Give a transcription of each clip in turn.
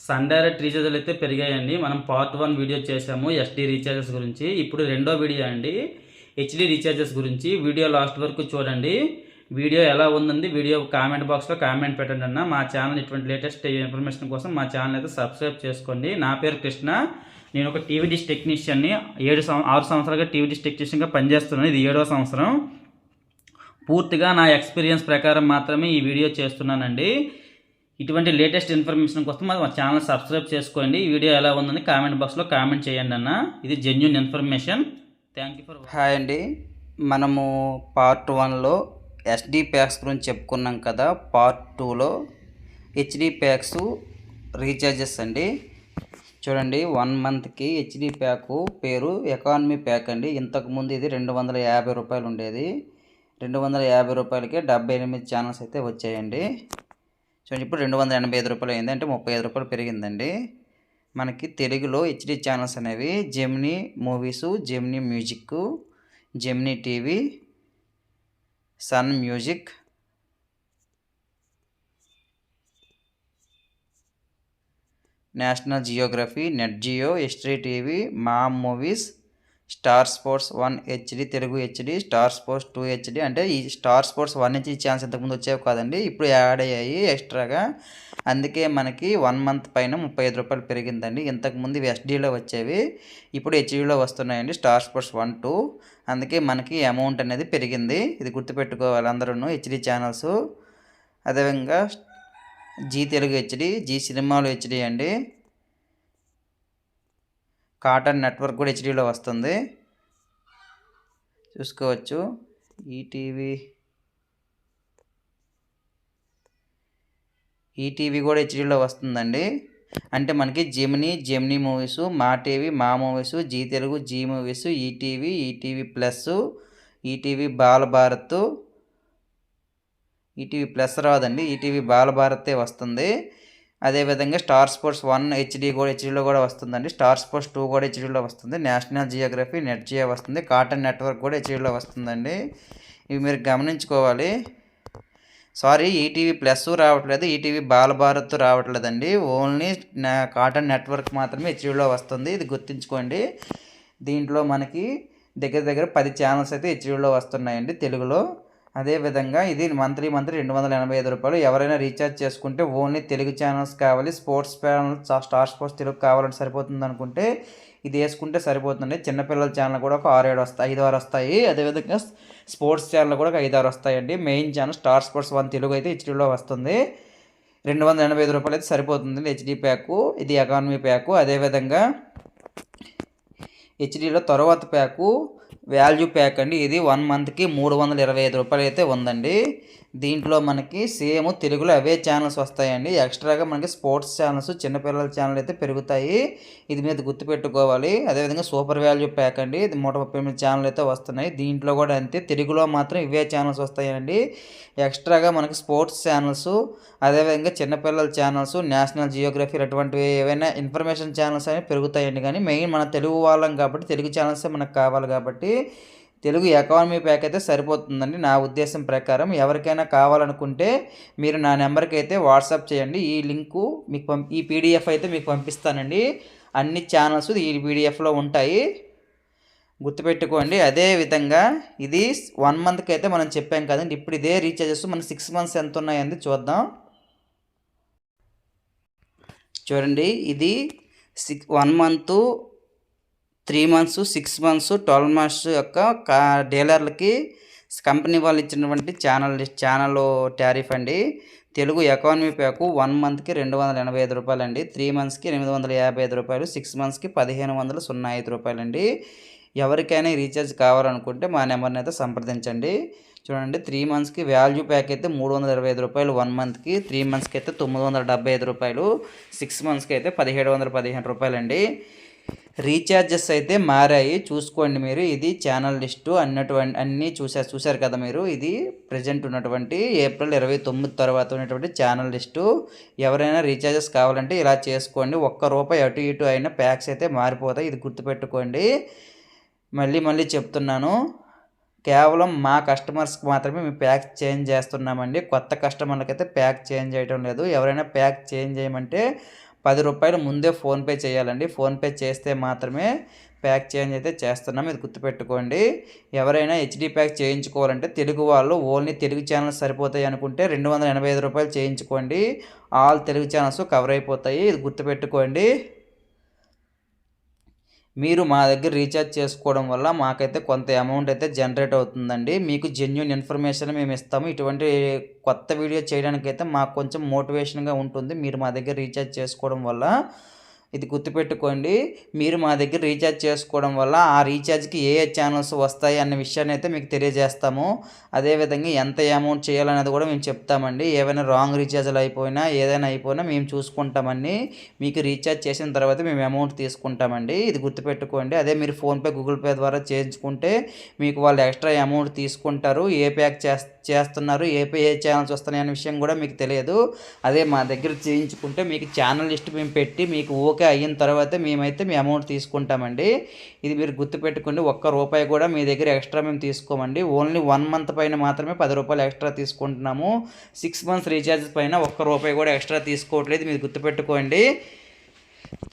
Sun direct రీఛార్జ్లు అయితే పెరిగాయండి. మనం part 1 video చేసాము ఎస్డి రీఛార్జెస్ గురించి. ఇప్పుడు రెండో వీడియో అండి హెచ్డి రీఛార్జెస్ గురించి. వీడియో లాస్ట్ వరకు చూడండి. వీడియో ఎలా ఉందండి వీడియో కామెంట్ బాక్స్లో కామెంట్ పెట్టండి అన్న. మా ఛానల్ ఇటువంటి లేటెస్ట్ ఇన్ఫర్మేషన్ కోసం మా ఛానల్ అయితే సబ్స్క్రైబ్ చేసుకోండి. నా పేరు కృష్ణ. నేను ఒక టీవీ డిష్ టెక్నీషియన్ని. 6 సంవత్సరాలుగా టీవీ డిష్ టెక్నీషియన్గా పనిచేస్తున్నాను. ఇది 7వ సంవత్సరం. పూర్తిగా నా ఎక్స్పీరియన్స్ ప్రకారం మాత్రమే ఈ వీడియో చేస్తున్నానండి. ఇటువంటి లేటెస్ట్ ఇన్ఫర్మేషన్ కోసం మా ఛానల్ సబ్స్క్రైబ్ చేసుకోండి. ఈ వీడియో ఎలా ఉందని కామెంట్ బాక్స్లో కామెంట్ చేయండి అన్న. ఇది genuine information. Thank you for. Hi అండి, మనము పార్ట్ 1లో ఎస్డి ప్యాక్స్ గురించి చెప్పుకున్నాం కదా. పార్ట్ 2లో హెచ్డి ప్యాక్స్ రీఛార్జెస్ అండి. చూడండి, 1 మంత్కి హెచ్డి ప్యాకు పేరు ఎకానమీ ప్యాక్ అండి. ఇంతకుముందు ఇది 250 రూపాయలు ఉండేది. 250 రూపాయలకే 78 ఛానల్స్ అయితే వచ్చాయండి. చూడండి, ఇప్పుడు 285 రూపాయలు అయింది, అంటే 35 రూపాయలు పెరిగిందండి. మనకి తెలుగులో హెచ్డి ఛానల్స్ అనేవి Gemini movies, Gemini music, Gemini TV, Sun music, National Geographic, Net Geo, History TV, Maa movies, Star Sports 1 HD, Telugu HD, Star Sports 2 HD. అంటే ఈ స్టార్ స్పోర్ట్స్ 1 హెచ్డి ఛానల్స్ ఇంతకుముందు వచ్చేవి కాదండి, ఇప్పుడు యాడ్ అయ్యాయి ఎక్స్ట్రాగా. అందుకే మనకి 1 మంత్ పైన 35 రూపాయలు పెరిగిందండి. ఇంతకుముందు ఇవి ఎస్డీలో వచ్చేవి, ఇప్పుడు హెచ్డీలో వస్తున్నాయండి. Star Sports 1, 2. అందుకే మనకి అమౌంట్ అనేది పెరిగింది. ఇది గుర్తుపెట్టుకోవాలి అందరూ. హెచ్డి ఛానల్స్ అదేవిధంగా జీ తెలుగు హెచ్డి, జీ సినిమాలు హెచ్డి అండి. కార్టూన్ నెట్వర్క్ కూడా హెచ్డీలో వస్తుంది, చూసుకోవచ్చు. ఈటీవీ కూడా హెచ్డీలో వస్తుందండి. అంటే మనకి Gemini movies, Maa TV, Maa movies, Zee Telugu, Zee movies, ETV plus, ETV Balabharat, ETV plus రాదండి, ఈటీవీ బాలభారతే వస్తుంది. అదేవిధంగా స్టార్ స్పోర్ట్స్ 1 హెచ్డీలో కూడా వస్తుందండి. స్టార్ స్పోర్ట్స్ 2 కూడా హెచ్డీలో వస్తుంది. నేషనల్ జియోగ్రఫీ, నెట్ జియో వస్తుంది. కార్టూన్ నెట్వర్క్ కూడా హెచ్డీలో వస్తుందండి. ఇవి మీరు గమనించుకోవాలి. సారీ, ఈటీవీ ప్లస్ రావట్లేదు, ఈటీవీ బాలభారత్ రావట్లేదండి. ఓన్లీ కార్టూన్ నెట్వర్క్ మాత్రమే హెచ్డీలో వస్తుంది. ఇది గుర్తుంచుకోండి. దీంట్లో మనకి దగ్గర 10 ఛానల్స్ అయితే హెచ్డీలో వస్తున్నాయండి తెలుగులో. అదేవిధంగా ఇది మంత్లీ 285 రూపాయలు. ఎవరైనా రీఛార్జ్ చేసుకుంటే ఓన్లీ తెలుగు ఛానల్స్ కావాలి, sports channel star sports Telugu కావాలంటే సరిపోతుంది అనుకుంటే ఇది వేసుకుంటే సరిపోతుంది. చిన్నపిల్లల ఛానల్ కూడా ఒక 6-7 వస్తాయి, 5-6 వస్తాయి. అదేవిధంగా స్పోర్ట్స్ ఛానల్ కూడా ఒక 5-6 వస్తాయండి. Main channel star Sports 1 Telugu అయితే హెచ్డీలో వస్తుంది. 285 రూపాయలు అయితే సరిపోతుంది హెచ్డీ ప్యాకు. ఇది ఎకానమీ ప్యాకు. అదేవిధంగా హెచ్డీలో తర్వాత ప్యాకు వాల్యూ ప్యాక్ అండి. ఇది 1 మంత్కి 325 రూపాయలు అయితే ఉందండి. దీంట్లో మనకి సేమ్ తెలుగులో అవే ఛానల్స్ వస్తాయండి. ఎక్స్ట్రాగా మనకి స్పోర్ట్స్ ఛానల్స్, చిన్నపిల్లల ఛానల్ అయితే పెరుగుతాయి. ఇది మీద గుర్తుపెట్టుకోవాలి. అదేవిధంగా సూపర్ వాల్యూ ప్యాక్ అండి. ఇది 138 ఛానల్ అయితే వస్తున్నాయి. దీంట్లో కూడా అంతే, తెలుగులో మాత్రం ఇవే ఛానల్స్ వస్తాయండి. ఎక్స్ట్రాగా మనకి స్పోర్ట్స్ ఛానల్స్, అదేవిధంగా చిన్నపిల్లల ఛానల్స్, నేషనల్ జియోగ్రఫీ అటువంటివి ఏవైనా ఇన్ఫర్మేషన్ ఛానల్స్ అనేవి పెరుగుతాయండి. కానీ మెయిన్ మన తెలుగు వాళ్ళం కాబట్టి తెలుగు ఛానల్సే మనకు కావాలి కాబట్టి తెలుగు ఎకానమీ ప్యాక్ అయితే సరిపోతుందండి నా ఉద్దేశం ప్రకారం. ఎవరికైనా కావాలనుకుంటే మీరు నా నెంబర్కి అయితే వాట్సాప్ చేయండి. ఈ లింకు మీకు ఈ పీడిఎఫ్ అయితే మీకు పంపిస్తానండి. అన్ని ఛానల్స్ ఈ పీడిఎఫ్లో ఉంటాయి, గుర్తుపెట్టుకోండి. అదేవిధంగా ఇది 1 మంత్కి అయితే మనం చెప్పాం కదండి. ఇప్పుడు ఇదే రీఛార్జెస్ మన 6 మంత్స్ ఎంత ఉన్నాయండి చూద్దాం. చూడండి, ఇది 1 మంత్, 3 మంత్స్, 6 మంత్స్, 12 మంత్స్ యొక్క డీలర్లకి కంపెనీ వాళ్ళు ఇచ్చినటువంటి ఛానల్ టారిఫ్ అండి. తెలుగు ఎకానమీ ప్యాకు 1 మంత్కి 285 రూపాయలు అండి, 3 మంత్స్కి 855 రూపాయలు, 6 మంత్స్కి 1505 రూపాయలు అండి. ఎవరికైనా రీఛార్జ్ కావాలనుకుంటే మా నెంబర్ని అయితే సంప్రదించండి. చూడండి, 3 మంత్స్కి వాల్యూ ప్యాక్ అయితే 325 రూపాయలు, 1 మంత్కి, 3 మంత్స్కి అయితే 975 రూపాయలు, 6 మంత్స్కి అయితే 1715 రూపాయలు అండి. రీఛార్జెస్ అయితే మారాయి, చూసుకోండి మీరు. ఇది ఛానల్ లిస్టు అన్నీ చూశారు కదా మీరు. ఇది ప్రజెంట్ ఉన్నటువంటి ఏప్రిల్ 29 తర్వాత ఉన్నటువంటి ఛానల్ లిస్టు. ఎవరైనా రీఛార్జెస్ కావాలంటే ఇలా చేసుకోండి. ₹1 అటు ఇటు అయిన ప్యాక్స్ అయితే మారిపోతాయి, ఇది గుర్తుపెట్టుకోండి. మళ్ళీ చెప్తున్నాను, కేవలం మా కస్టమర్స్కి మాత్రమే మేము ప్యాక్ చేంజ్ చేస్తున్నామండి. కొత్త కస్టమర్లకి అయితే ప్యాక్ చేంజ్ చేయడం లేదు. ఎవరైనా ప్యాక్ చేంజ్ చేయమంటే రூపాయలు ముందే ఫోన్పే చేయాలండి. ఫోన్పే చేస్తే మాత్రమే ప్యాక్ చేంజ్ అయితే చేస్తున్నాం, ఇది గుర్తుపెట్టుకోండి. ఎవరైనా హెచ్డి ప్యాక్ చేయించుకోవాలంటే తెలుగు వాళ్ళు ఓన్లీ తెలుగు ఛానల్స్ సరిపోతాయి అనుకుంటే రూ. 285 చేయించుకోండి. ఆల్ తెలుగు ఛానల్స్ కవర్ అయిపోతాయి, ఇది గుర్తుపెట్టుకోండి. మీరు మా దగ్గర రీఛార్జ్ చేసుకోవడం వల్ల మాకైతే కొంత అమౌంట్ అయితే జనరేట్ అవుతుందండి. మీకు జెన్యూన్ ఇన్ఫర్మేషన్ మేము ఇస్తాము. ఇటువంటి కొత్త వీడియో చేయడానికైతే మాకు కొంచెం మోటివేషన్గా ఉంటుంది మీరు మా దగ్గర రీఛార్జ్ చేసుకోవడం వల్ల, ఇది గుర్తుపెట్టుకోండి. మీరు మా దగ్గర రీఛార్జ్ చేసుకోవడం వల్ల ఆ రీఛార్జ్కి ఏ ఛానల్స్ వస్తాయి అన్న విషయాన్ని అయితే మీకు తెలియజేస్తాము. అదేవిధంగా ఎంత అమౌంట్ చేయాలనేది కూడా మేము చెప్తామండి. ఏవైనా రాంగ్ రీఛార్జ్లు అయిపోయినా ఏదైనా అయిపోయినా మేము చూసుకుంటామండి. మీకు రీఛార్జ్ చేసిన తర్వాత మేము అమౌంట్ తీసుకుంటామండి, ఇది గుర్తుపెట్టుకోండి. అదే మీరు ఫోన్పే గూగుల్ పే ద్వారా చేయించుకుంటే మీకు వాళ్ళు ఎక్స్ట్రా అమౌంట్ తీసుకుంటారు. ఏ ప్యాక్ చేస్తున్నారు, ఏ ఛానల్స్ వస్తున్నాయి అనే విషయం కూడా మీకు తెలియదు. అదే మా దగ్గర చేయించుకుంటే మీకు ఛానల్ లిస్ట్ మేము పెట్టి మీకు ఓకే అయిన తర్వాత మేమైతే మీ అమౌంట్ తీసుకుంటామండి. ఇది మీరు గుర్తుపెట్టుకోండి. ₹1 కూడా మీ దగ్గర ఎక్స్ట్రా మేము తీసుకోమండి. ఓన్లీ 1 మంత్ పైన మాత్రమే ₹10 ఎక్స్ట్రా తీసుకుంటున్నాము. 6 మంత్స్ రీఛార్జ్ పైన ₹1 కూడా ఎక్స్ట్రా తీసుకోవట్లేదు, మీరు గుర్తుపెట్టుకోండి.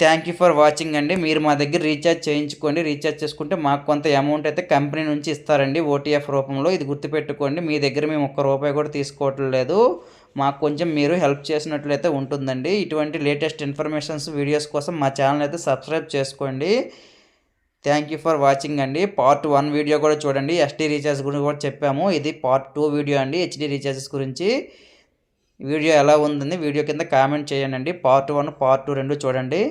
థ్యాంక్ యూ ఫర్ వాచింగ్ అండి. మీరు మా దగ్గర రీఛార్జ్ చేయించుకోండి. రీఛార్జ్ చేసుకుంటే మాకు కొంత అమౌంట్ అయితే కంపెనీ నుంచి ఇస్తారండి ఓటీఎఫ్ రూపంలో, ఇది గుర్తుపెట్టుకోండి. మీ దగ్గర మేము ₹1 కూడా తీసుకోవటం లేదు. మాకు కొంచెం మీరు హెల్ప్ చేసినట్లయితే ఉంటుందండి. ఇటువంటి లేటెస్ట్ ఇన్ఫర్మేషన్స్ వీడియోస్ కోసం మా ఛానల్ అయితే సబ్స్క్రైబ్ చేసుకోండి. థ్యాంక్ యూ ఫర్ వాచింగ్ అండి. పార్ట్ 1 వీడియో కూడా చూడండి. ఎస్టీ రీఛార్జ్ గురించి కూడా చెప్పాము. ఇది పార్ట్ 2 వీడియో అండి, హెచ్డి రీఛార్జెస్ గురించి. వీడియో ఎలా ఉందని వీడియో కింద కామెంట్ చేయండి. పార్ట్ 1 పార్ట్ 2 2 చూడండి.